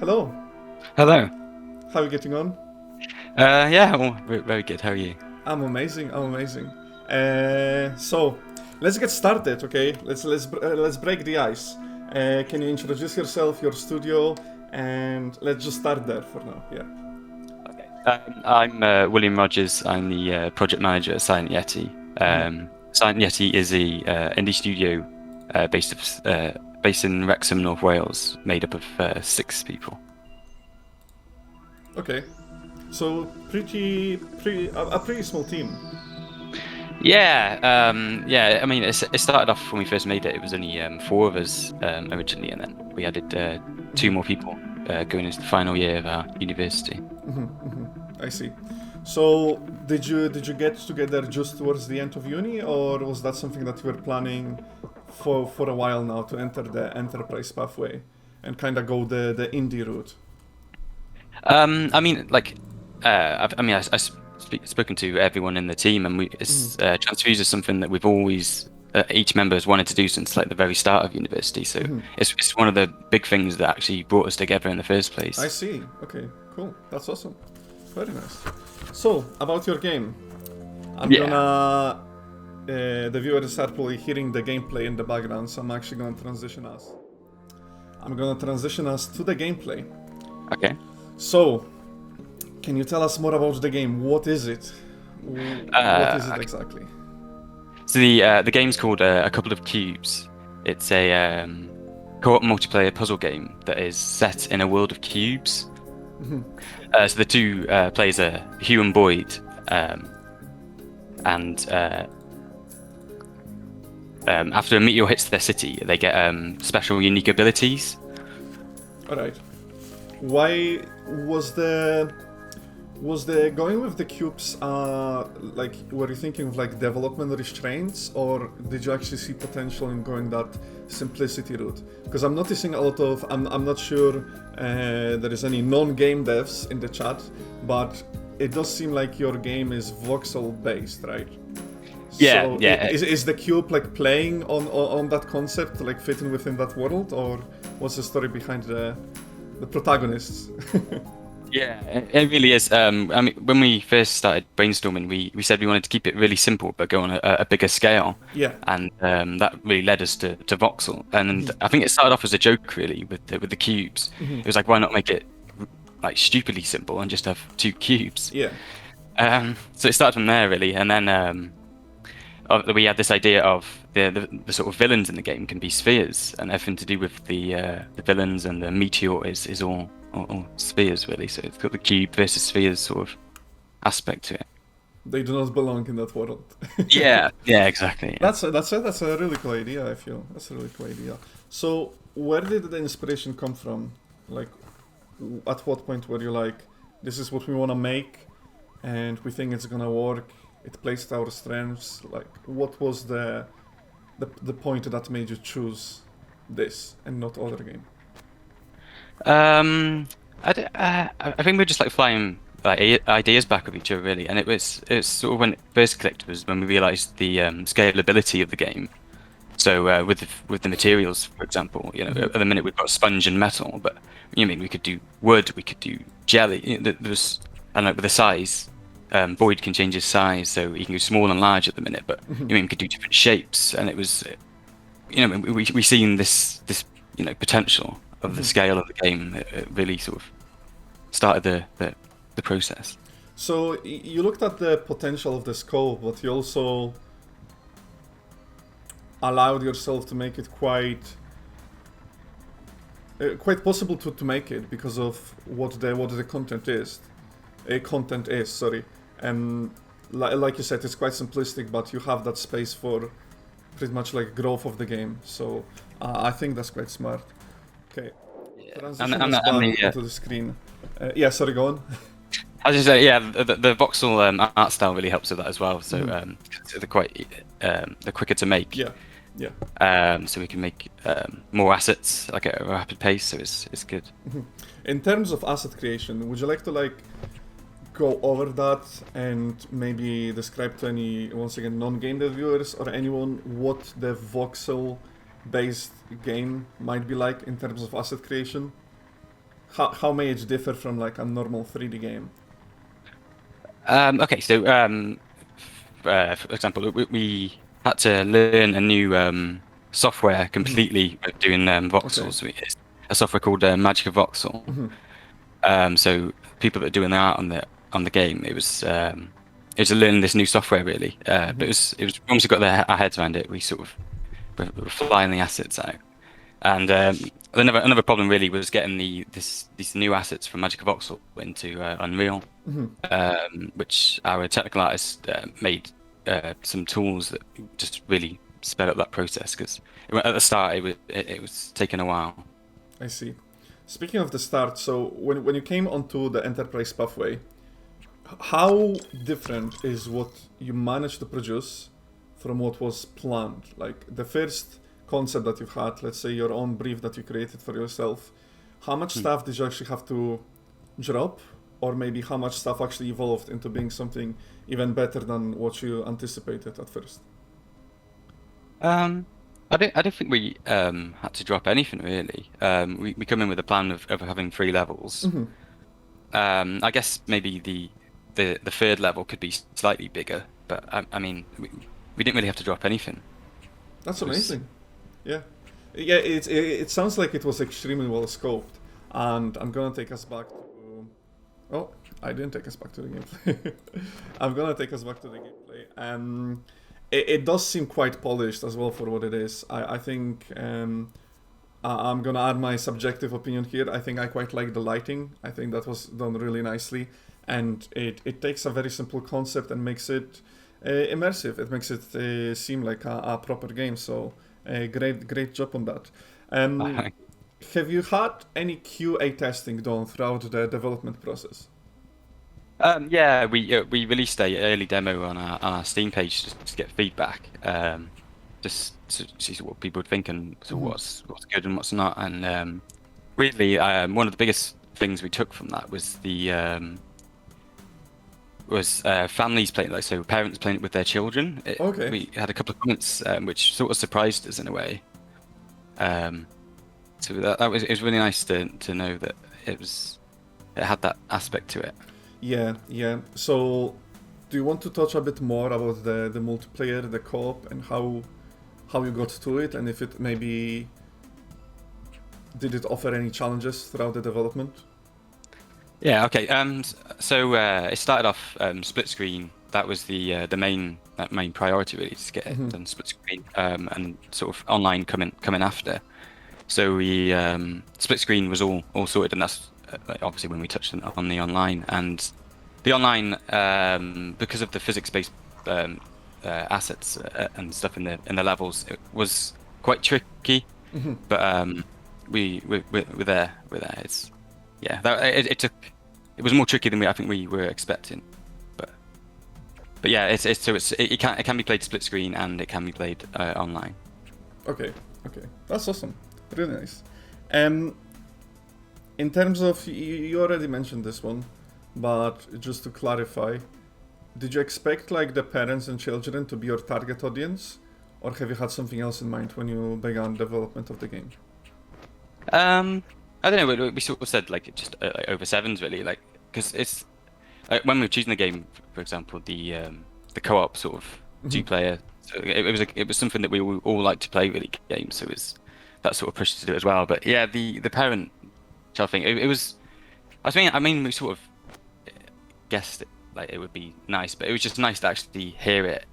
Hello, Hello. how are you getting on? Yeah, well, very good. How are you? I'm amazing. I'm amazing. So, let's get started, okay? Let's break the ice. Can you introduce yourself, your studio, and let's just start there for now. Yeah. Okay. I'm William Rogers. I'm the project manager at Silent Yeti. Silent Yeti is a indie studio based in Wrexham, North Wales, made up of 6 people. Okay. So a pretty small team. Yeah. I mean, it started off when we first made it. It was only 4 of us originally, and then we added 2 more people going into the final year of our university. I see. So, did you get together just towards the end of uni, or was that something that you were planning for a while now to enter the enterprise pathway and kind of go the indie route? I mean, like, spoken to everyone in the team, and transfuse is something that we've always each member has wanted to do since like the very start of university. So it's one of the big things that actually brought us together in the first I place. see. Okay, cool. That's awesome. Very nice. So, about your game, I'm Yeah. gonna. The viewers are probably hearing the gameplay in the background, so I'm actually gonna transition us. I'm gonna transition us to the gameplay. Okay. So, can you tell us more about the game? What is it? What is it Okay. exactly? So the game's called A Couple of Cubes. It's a co-op multiplayer puzzle game that is set in a world of cubes. So the two players are Hugh and Boyd, and after a meteor hits their city, they get special, unique abilities. All right. Why was the going with the cubes? Like, were you thinking of like development restraints, or did you actually see potential in going that simplicity route? Because I'm noticing a lot of. I'm not sure there is any non-game devs in the chat, but it does seem like your game is voxel based, right? Yeah, So yeah, is the cube like playing on that concept, like fitting within that world, or what's the story behind the protagonists? yeah. It really is. I mean, when we first started brainstorming, we said we wanted to keep it really simple, but go on a bigger scale, Yeah. and that really led us to voxel. And I think it started off as a joke, really, with the cubes. It was like, why not make it like stupidly simple and just have 2 cubes? Yeah. So it started from there, really, and then we had this idea of the sort of villains in the game can be spheres, and everything to do with the villains and the meteor is all spheres, really. So it's got the cube versus spheres sort of aspect to it. They do not belong in that world. Yeah, exactly. Yeah. That's a really cool idea. I feel that's a really cool idea. So where did the inspiration come from? Like, at what point were you like, this is what we want to make, and we think it's gonna work? It plays to our strengths. Like, what was the point that made you choose this and not other game? Um, I think we're just like flying like ideas back of each other, really, and it's sort of when it first clicked was when we realized the scalability of the game. So with the materials, for example, at the minute we've got sponge and metal, but we could do wood, we could do jelly. There's and like with the size, Boyd can change his size, so he can go small and large at the minute. But we could do different shapes, and it was, we seen this potential of the scale of the game. It really sort of started the process. So you looked at the potential of the scope, but you also allowed yourself to make it quite possible to make it because of what the content is, sorry. And like you said, it's quite simplistic, but you have that space for pretty much like growth of the game. So I think that's quite smart. Okay, Yeah, transition us back onto the screen. Yeah, sorry, go on. I was just say, yeah, the voxel art style really helps with that as well. So they're quicker to make. Yeah, yeah. So we can make more assets like at a rapid pace. So it's good. In terms of asset creation, would you like to like go over that and maybe describe to any, once again, non-game dev viewers or anyone what the voxel-based game might be like in terms of asset creation? how may it differ from like a normal 3D game? Okay, so for example, we had to learn a new software Mhm. completely of doing Okay. voxels. It's a software called Magic of Voxel. Mhm. So people that are doing the art on the game, it was learning this new software really. But Mhm. it was once we got our heads around it, we sort of were flying the assets out. And another problem really was getting these new assets from Magic of Voxel into Unreal, Mhm. which our technical artists made some tools that just really sped up that process because at the start it was taking a while. I see. Speaking of the start, so when you came onto the enterprise pathway, how different is what you managed to produce from what was planned? Like the first concept that you've had, let's say your own brief that you created for yourself, how much Hmm. stuff did you actually have to drop? Or maybe how much stuff actually evolved into being something even better than what you anticipated at first? Um, I don't think we had to drop anything really. We come in with a plan of having three levels. Hmm. I guess maybe the third level could be slightly bigger, but I mean we didn't really have to drop anything. That's It was amazing. Yeah. Yeah, it sounds like it was extremely well scoped. And I'm gonna take us back to. Oh, I didn't take us back to the gameplay. I'm gonna take us back to the gameplay. It does seem quite polished as well for what it is. I think I'm gonna add my subjective opinion here. I think I quite like the lighting. I think that was done really nicely, and it takes a very simple concept and makes it immersive. It makes it seem like a proper game. So great job on that. Um, have you had any QA testing done throughout the development process? yeah, we released a early demo on our Steam page just to get feedback, just to see what people would think and so Hmm. what's good and what's not. And really, one of the biggest things we took from that was the was families playing, like so parents playing it with their children. Okay. We had a couple of comments which sort of surprised us in a way. Um, so that was it was really nice to know that it had that aspect to it. Yeah, yeah. So, do you want to touch a bit more about the multiplayer, the co-op, and how you got to it, and if it maybe did it offer any challenges throughout the development? Yeah, okay. So it started off split screen. That was the main priority really to get it Hmm. done split screen, and sort of online coming after. So we split screen was all sorted, and that's like, obviously when we touched on the online and the online because of the physics-based assets and stuff in the levels, it was quite tricky. Hmm. But we're there. We're there. It's yeah. It took. It was more tricky than I think we were expecting. But but yeah, it can be played split screen and it can be played online. Okay, okay, that's awesome. Really nice. Um, in terms of you already mentioned this one, but just to clarify, did you expect like the parents and children to be your target audience, or have you had something else in mind when you began development of the game? I don't know. We sort of said like just like over sevens really, like because it's when we were choosing the game, for example, the co-op sort of Hmm. two-player. So it was something that we all like to play really games. So it was that sort of pushed us to do it as well. But yeah, the parent child thing. It was. I mean, we sort of guessed it like it would be nice, but it was just nice to actually hear it.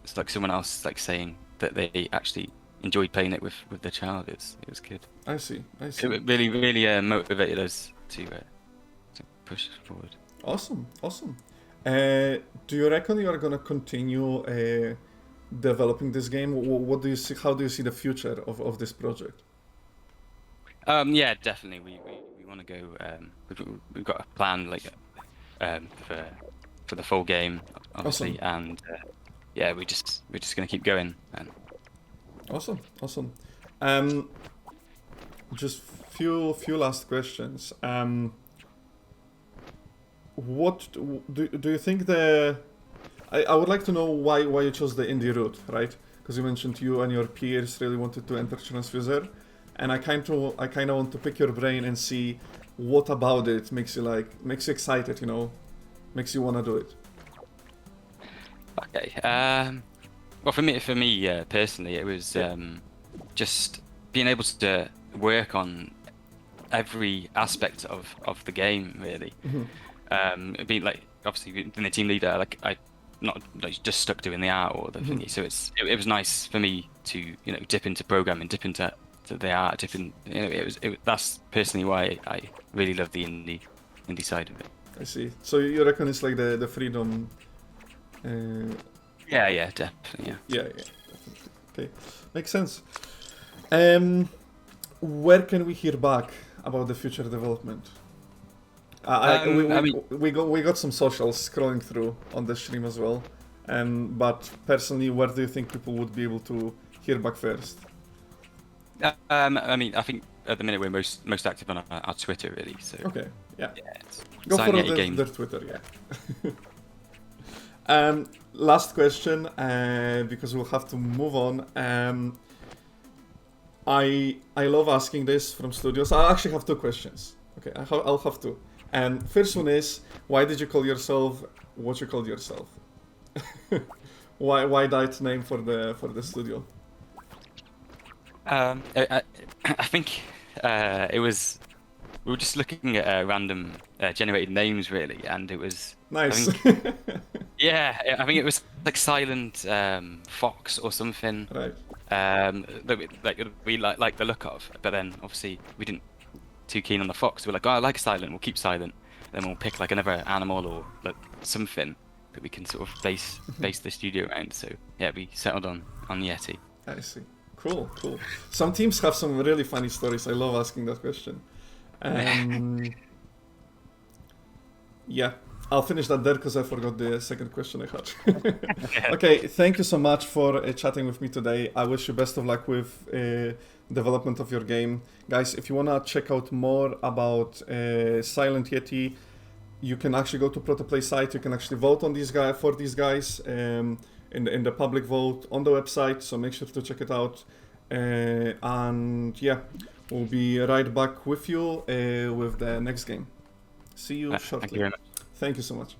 It's like someone else like saying that they actually enjoyed playing it with their child. It was good. I see, I It see. really motivated us to push forward. Awesome, awesome. Do you reckon you are gonna continue developing this game? What do you see? How do you see the future of this project? Yeah, definitely. We want to go. We've got a plan like um, for for the full game, Awesome, obviously, and yeah, we're just gonna keep going. And awesome, awesome. Um, just few last questions. What do you think the? I would like to know why you chose the indie route, right? Because you mentioned you and your peers really wanted to enter transfuser, and I kind of want to pick your brain and see what about it makes you excited, you know, makes you want to do it? Okay. Well, for me personally, it was just being able to work on every aspect of the game, really. Being like obviously being the team leader, like I not like just stuck doing the art or the thingy. So it was nice for me to dip into programming, dip into the art, dip in. That's personally why I really love the indie side of it. I see. So you reckon it's like the freedom? Yeah, definitely. Yeah, definitely. Okay, makes sense. Where can we hear back about the future development? We got some socials scrolling through on the stream as well. But personally, where do you think people would be able to hear back first? I mean, I think at the minute we're most active on our Twitter, really. So okay, yeah. It's Go for Yeti their Twitter, yeah. Last question, because we'll have to move on. I love asking this from studios. I actually have two questions. Okay, I'll have two. And first one is, why did you call yourself what you called yourself? why that name for the studio? I think it was we were just looking at random generated names really, and it was nice. I think it was like Silent Fox or something. Right. That we like the look of, but then obviously we didn't too keen on the fox. We're like, oh, I like Silent. We'll keep Silent. Then we'll pick like another animal or like something that we can sort of base the studio around. So yeah, we settled on Yeti. I see. Cool. Some teams have some really funny stories. I love asking that question. Yeah, I'll finish that there because I forgot the second question I had. Okay, thank you so much for chatting with me today. I wish you best of luck with development of your game. Guys, if you want to check out more about Silent Yeti, you can actually go to ProtoPlay site. You can actually vote on these guys in the public vote on the website, so make sure to check it out. And yeah, we'll be right back with you with the next game. See you shortly. Thank you very much. Thank you so much.